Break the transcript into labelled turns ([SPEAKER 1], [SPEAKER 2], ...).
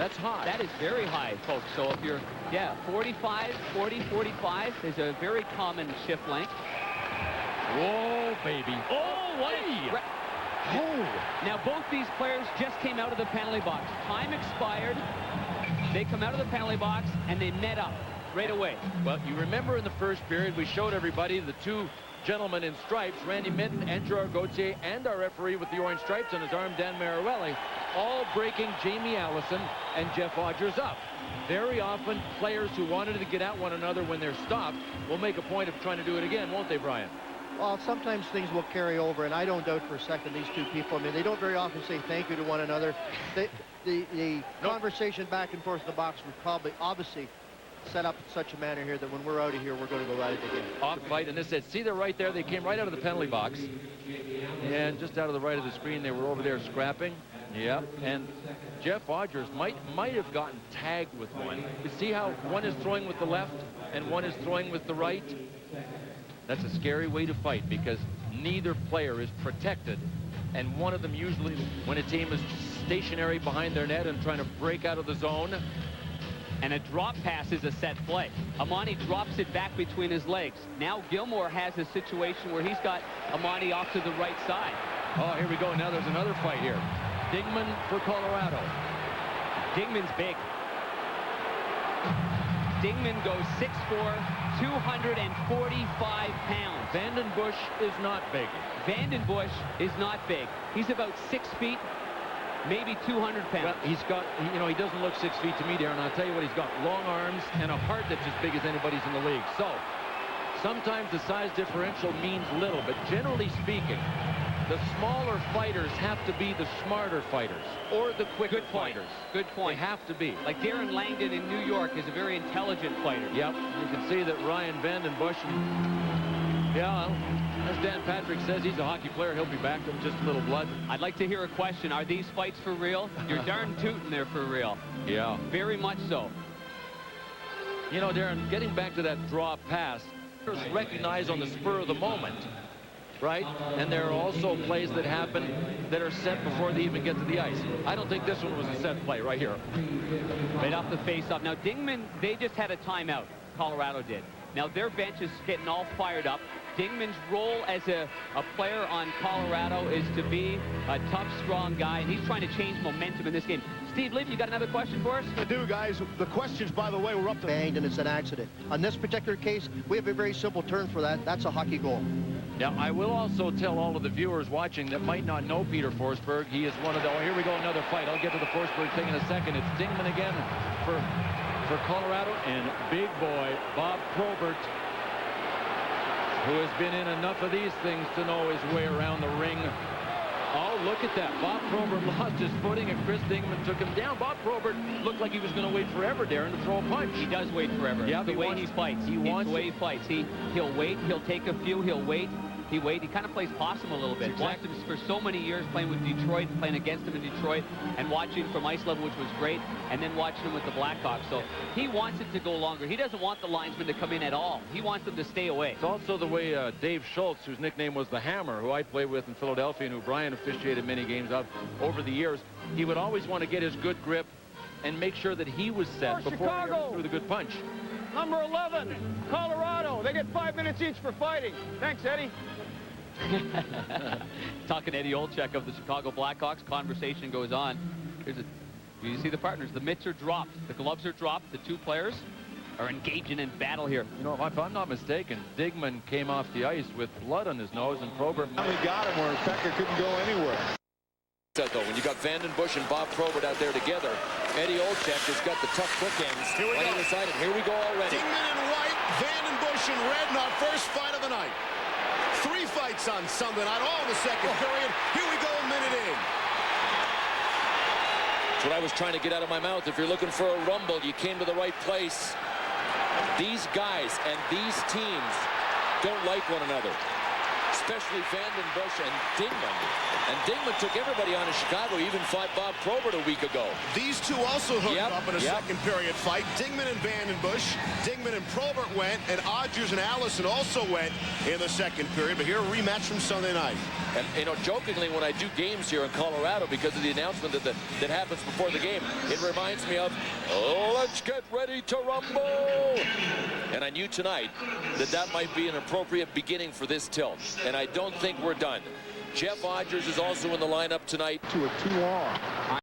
[SPEAKER 1] That's high.
[SPEAKER 2] That is very high, folks. So if you're, 45, 40, 45 is a very common shift length.
[SPEAKER 1] Whoa, baby.
[SPEAKER 2] Oh, what a...
[SPEAKER 1] Oh.
[SPEAKER 2] Now, both these players just came out of the penalty box. Time expired. They come out of the penalty box, and they met up right away.
[SPEAKER 1] Well, you remember in the first period, we showed everybody the two gentlemen in stripes, Randy Minton and Gerard Gauthier, and our referee with the orange stripes on his arm, Dan Maruelli, all breaking Jamie Allison and Jeff Odgers up. Very often, players who wanted to get at one another when they're stopped will make a point of trying to do it again, won't they, Brian?
[SPEAKER 3] Well, sometimes things will carry over, and I don't doubt for a second these two people. I mean, they don't very often say thank you to one another. The conversation back and forth in the box was probably, obviously, set up in such a manner here that when we're out of here, we're going to go at it again.
[SPEAKER 1] Off fight, and this is, see, they're right there. They came right out of the penalty box, and just out of the right of the screen, they were over there scrapping. Yep, and Jeff Odgers might have gotten tagged with one. You see how one is throwing with the left and one is throwing with the right? That's a scary way to fight because neither player is protected, and one of them usually, when a team is stationary behind their net and trying to break out of the zone.
[SPEAKER 2] And a drop pass is a set play. Amani drops it back between his legs. Now Gilmore has a situation where he's got Amani off to the right side.
[SPEAKER 1] Oh, here we go. Now there's another fight here. Dingman for Colorado.
[SPEAKER 2] Dingman's big. Dingman goes 6'4", 245 pounds.
[SPEAKER 1] Vandenbush is not big.
[SPEAKER 2] Vandenbush is not big. He's about 6 feet, maybe 200 pounds.
[SPEAKER 1] Well, he's got, you know, he doesn't look 6 feet to me, Darren. I'll tell you what, he's got long arms and a heart that's as big as anybody's in the league. So, sometimes the size differential means little, but generally speaking, the smaller fighters have to be the smarter fighters or the quicker fighters.
[SPEAKER 2] Good point.
[SPEAKER 1] They have to be.
[SPEAKER 2] Like Darren Langdon in New York is a very intelligent fighter.
[SPEAKER 1] Yep. You can see that Ryan Vandenbush, as Dan Patrick says, he's a hockey player. He'll be back with just a little blood.
[SPEAKER 2] I'd like to hear a question. Are these fights for real? You're darn tootin' they're for real.
[SPEAKER 1] Yeah.
[SPEAKER 2] Very much so.
[SPEAKER 1] You know, Darren, getting back to that draw pass, recognize on the spur of the moment. Right? And there are also plays that happen that are set before they even get to the ice. I don't think this one was a set play right here.
[SPEAKER 2] Right off the face-off. Now, Dingman, they just had a timeout. Colorado did. Now, their bench is getting all fired up. Dingman's role as a player on Colorado is to be a tough, strong guy, and he's trying to change momentum in this game. Steve Leaf, you got another question for us?
[SPEAKER 4] I do, guys. The questions, by the way, were up to...
[SPEAKER 3] Banged, and it's an accident. On this particular case, we have a very simple term for that. That's a hockey goal.
[SPEAKER 1] Now, I will also tell all of the viewers watching that might not know Peter Forsberg. He is one of the... Oh, here we go, another fight. I'll get to the Forsberg thing in a second. It's Dingman again for Colorado, and big boy Bob Probert, who has been in enough of these things to know his way around the ring. Oh, look at that. Bob Probert lost his footing, and Chris Dingman took him down. Bob Probert looked like he was going to wait forever, Darren, to throw a punch.
[SPEAKER 2] He does wait forever.
[SPEAKER 1] Yeah,
[SPEAKER 2] the way he fights. The way he fights. He'll wait. He'll take a few. He'll wait. He kind of plays possum a little bit. Watched him for so many years playing with Detroit, playing against him in Detroit, and watching from ice level, which was great, and then watching him with the Blackhawks. So he wants it to go longer. He doesn't want the linesmen to come in at all. He wants them to stay away.
[SPEAKER 1] It's also the way Dave Schultz, whose nickname was the Hammer, who I played with in Philadelphia and who Brian officiated many games of over the years, he would always want to get his good grip and make sure that he was set before he threw the good punch.
[SPEAKER 4] Number 11, Colorado. They get 5 minutes each for fighting. Thanks, Eddie.
[SPEAKER 2] Talking to Eddie Olczyk of the Chicago Blackhawks. Conversation goes on. You see the partners. The mitts are dropped. The gloves are dropped. The two players are engaging in battle here.
[SPEAKER 1] You know, if I'm not mistaken, Dingman came off the ice with blood on his nose, and Probert
[SPEAKER 4] Finally got him where Becker couldn't go anywhere.
[SPEAKER 5] Though, when you got Vandenbush and Bob Probert out there together, Eddie Olczyk has got the tough bookends on either side, and here we go already.
[SPEAKER 6] Dingman in white, Vandenbush in red in our first fight of the night. 3 fights on Sunday night, all in the second period. Here we go, a minute in.
[SPEAKER 5] That's what I was trying to get out of my mouth. If you're looking for a rumble, you came to the right place. These guys and these teams don't like one another. especially Vanden Bush and Dingman. And Dingman took everybody on in Chicago. He even fought Bob Probert a week ago.
[SPEAKER 6] These two also hooked up in a second period fight. Dingman and Vanden Bush. Dingman and Probert went, and Odgers and Allison also went in the second period. But here, a rematch from Sunday night.
[SPEAKER 5] And, you know, jokingly, when I do games here in Colorado, because of the announcement that happens before the game, it reminds me of, oh, let's get ready to rumble. And I knew tonight that might be an appropriate beginning for this tilt. And I don't think we're done. Jeff Odgers is also in the lineup tonight.
[SPEAKER 4] To a 2 all.